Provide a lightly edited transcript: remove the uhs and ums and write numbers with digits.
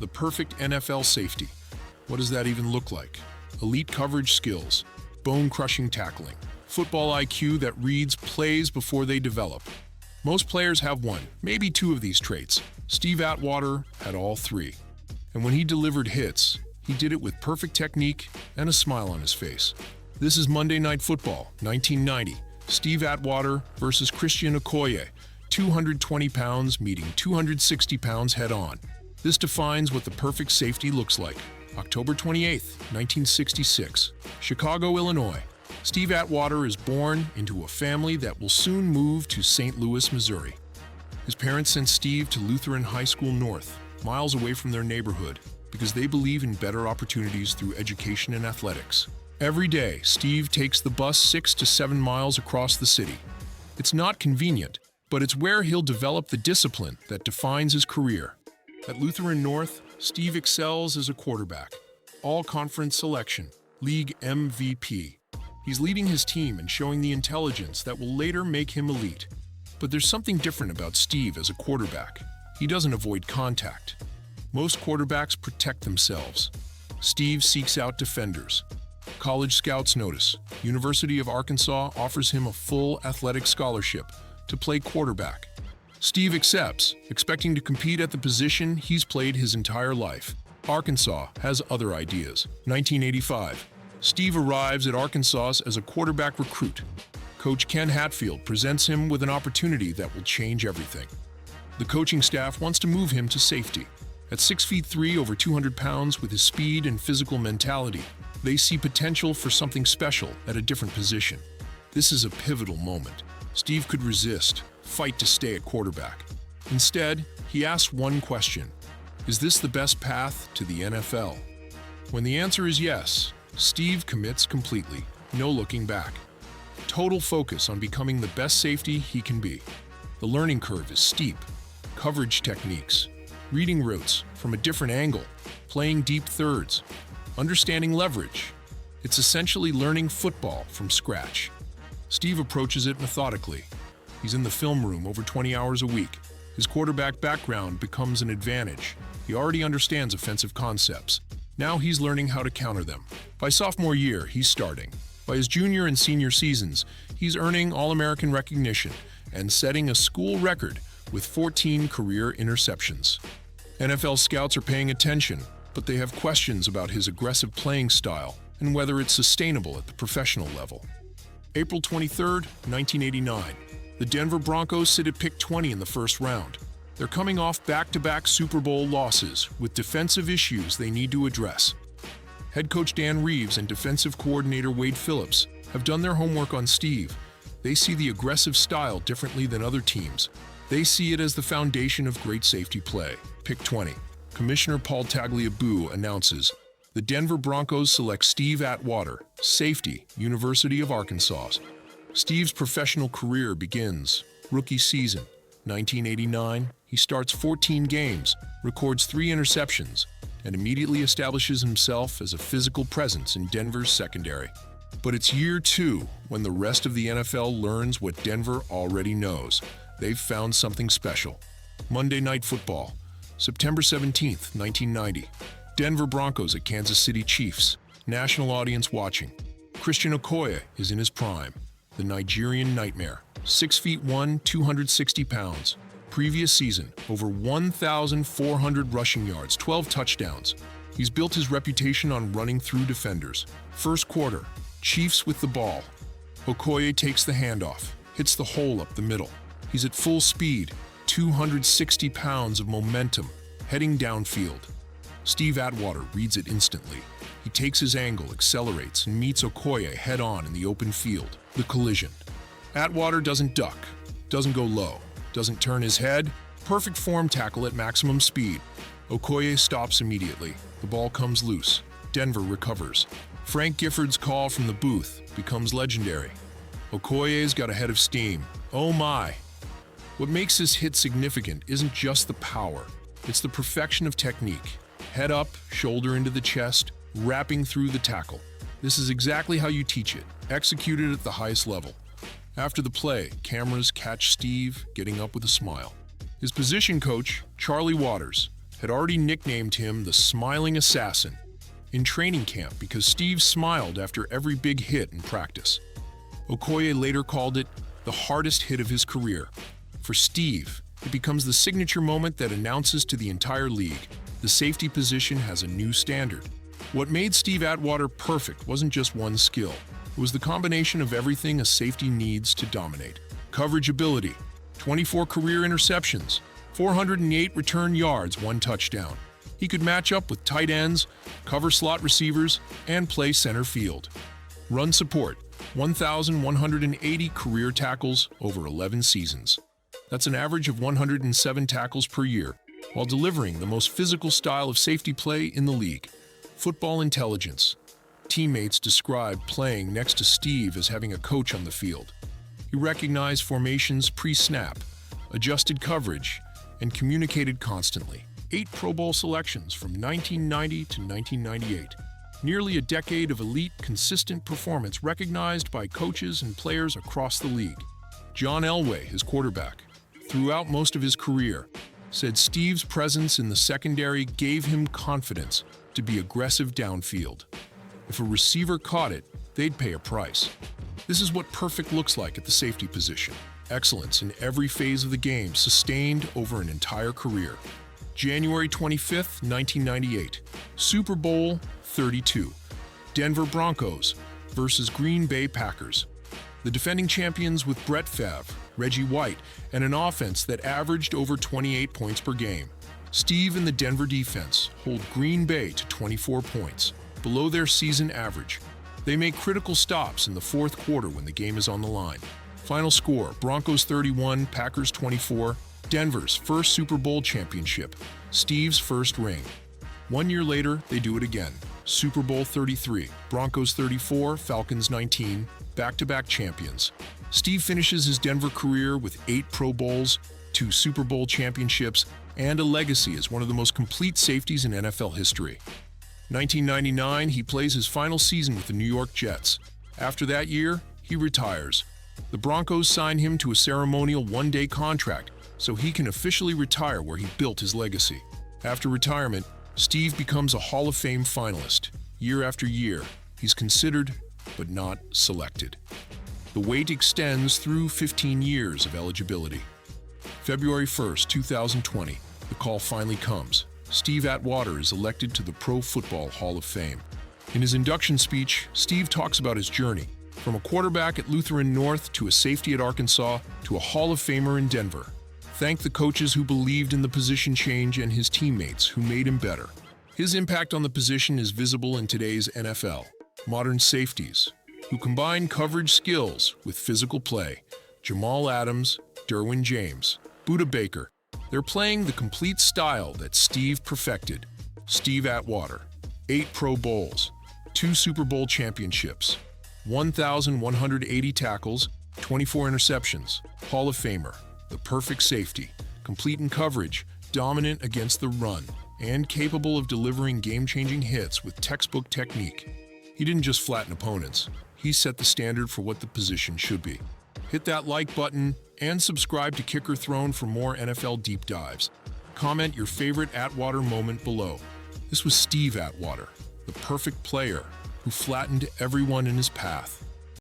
the perfect NFL safety. What does that even look like? Elite coverage skills, bone-crushing tackling, football IQ that reads plays before they develop. Most players have one, maybe two of these traits. Steve Atwater had all three. And when he delivered hits, he did it with perfect technique and a smile on his face. This is Monday Night Football, 1990. Steve Atwater versus Christian Okoye, 220 pounds meeting 260 pounds head-on. This defines what the perfect safety looks like. October 28, 1966, Chicago, Illinois. Steve Atwater is born into a family that will soon move to St. Louis, Missouri. His parents sent Steve to Lutheran High School North, miles away from their neighborhood, because they believe in better opportunities through education and athletics. Every day, Steve takes the bus 6 to 7 miles across the city. It's not convenient, but it's where he'll develop the discipline that defines his career. At Lutheran North, Steve excels as a quarterback. All-conference selection, league MVP. He's leading his team and showing the intelligence that will later make him elite. But there's something different about Steve as a quarterback. He doesn't avoid contact. Most quarterbacks protect themselves. Steve seeks out defenders. College scouts notice. University of Arkansas offers him a full athletic scholarship to play quarterback. Steve accepts, expecting to compete at the position he's played his entire life. Arkansas has other ideas. 1985. Steve arrives at Arkansas as a quarterback recruit. Coach Ken Hatfield presents him with an opportunity that will change everything. The coaching staff wants to move him to safety. At 6'3", over 200 pounds, with his speed and physical mentality, they see potential for something special at a different position. This is a pivotal moment. Steve could resist, fight to stay at quarterback. Instead, he asks one question: is this the best path to the NFL? When the answer is yes, Steve commits completely, no looking back. Total focus on becoming the best safety he can be. The learning curve is steep. Coverage techniques, reading routes from a different angle, playing deep thirds, understanding leverage. It's essentially learning football from scratch. Steve approaches it methodically. He's in the film room over 20 hours a week. His quarterback background becomes an advantage. He already understands offensive concepts. Now he's learning how to counter them. By sophomore year, he's starting. By his junior and senior seasons, he's earning All-American recognition and setting a school record with 14 career interceptions. NFL scouts are paying attention, but they have questions about his aggressive playing style and whether it's sustainable at the professional level. April 23, 1989. The Denver Broncos sit at pick 20 in the first round. They're coming off back-to-back Super Bowl losses with defensive issues they need to address. Head coach Dan Reeves and defensive coordinator Wade Phillips have done their homework on Steve. They see the aggressive style differently than other teams. They see it as the foundation of great safety play. Pick 20. Commissioner Paul Tagliabue announces, the Denver Broncos select Steve Atwater, safety, University of Arkansas. Steve's professional career begins. Rookie season, 1989. He starts 14 games, records 3 interceptions, and immediately establishes himself as a physical presence in Denver's secondary. But it's year 2 when the rest of the NFL learns what Denver already knows. They've found something special. Monday Night Football, September 17, 1990. Denver Broncos at Kansas City Chiefs. National audience watching. Christian Okoye is in his prime. The Nigerian Nightmare. 6'1", 260 pounds. Previous season, over 1,400 rushing yards, 12 touchdowns. He's built his reputation on running through defenders. First quarter, Chiefs with the ball. Okoye takes the handoff, hits the hole up the middle. He's at full speed, 260 pounds of momentum, heading downfield. Steve Atwater reads it instantly. He takes his angle, accelerates, and meets Okoye head-on in the open field. The collision. Atwater doesn't duck, doesn't go low, doesn't turn his head. Perfect form tackle at maximum speed. Okoye stops immediately. The ball comes loose. Denver recovers. Frank Gifford's call from the booth becomes legendary. Okoye's got a head of steam. Oh my! What makes this hit significant isn't just the power. It's the perfection of technique. Head up, shoulder into the chest, wrapping through the tackle. This is exactly how you teach it, executed at the highest level. After the play, cameras catch Steve getting up with a smile. His position coach, Charlie Waters, had already nicknamed him the Smiling Assassin in training camp because Steve smiled after every big hit in practice. Okoye later called it the hardest hit of his career. For Steve, it becomes the signature moment that announces to the entire league the safety position has a new standard. What made Steve Atwater perfect wasn't just one skill. It was the combination of everything a safety needs to dominate. Coverage ability, 24 career interceptions, 408 return yards, 1 touchdown. He could match up with tight ends, cover slot receivers, and play center field. Run support, 1,180 career tackles over 11 seasons. That's an average of 107 tackles per year, while delivering the most physical style of safety play in the league. Football intelligence. Teammates described playing next to Steve as having a coach on the field. He recognized formations pre-snap, adjusted coverage, and communicated constantly. 8 Pro Bowl selections from 1990 to 1998. Nearly a decade of elite, consistent performance recognized by coaches and players across the league. John Elway, his quarterback, throughout most of his career, said Steve's presence in the secondary gave him confidence to be aggressive downfield. If a receiver caught it, they'd pay a price. This is what perfect looks like at the safety position. Excellence in every phase of the game, sustained over an entire career. January 25th, 1998, Super Bowl 32. Denver Broncos versus Green Bay Packers. The defending champions with Brett Favre, Reggie White, and an offense that averaged over 28 points per game. Steve and the Denver defense hold Green Bay to 24 points, below their season average. They make critical stops in the fourth quarter when the game is on the line. Final score, Broncos 31, Packers 24, Denver's first Super Bowl championship, Steve's first ring. 1 year later, they do it again. Super Bowl 33, Broncos 34, Falcons 19, back-to-back champions. Steve finishes his Denver career with 8 Pro Bowls, 2 Super Bowl championships, and a legacy as one of the most complete safeties in NFL history. 1999, he plays his final season with the New York Jets. After that year, he retires. The Broncos sign him to a ceremonial 1-day contract so he can officially retire where he built his legacy. After retirement, Steve becomes a Hall of Fame finalist. Year after year, he's considered but not selected. The wait extends through 15 years of eligibility. February 1st, 2020, the call finally comes. Steve Atwater is elected to the Pro Football Hall of Fame. In his induction speech, Steve talks about his journey, from a quarterback at Lutheran North to a safety at Arkansas to a Hall of Famer in Denver. Thanked the coaches who believed in the position change and his teammates who made him better. His impact on the position is visible in today's NFL. Modern safeties, who combine coverage skills with physical play. Jamal Adams, Derwin James, Budda Baker. They're playing the complete style that Steve perfected. Steve Atwater, 8 Pro Bowls, 2 Super Bowl championships, 1,180 tackles, 24 interceptions, Hall of Famer, the perfect safety, complete in coverage, dominant against the run, and capable of delivering game-changing hits with textbook technique. He didn't just flatten opponents, he set the standard for what the position should be. Hit that like button and subscribe to Kicker Throne for more NFL deep dives. Comment your favorite Atwater moment below. This was Steve Atwater, the perfect player who flattened everyone in his path.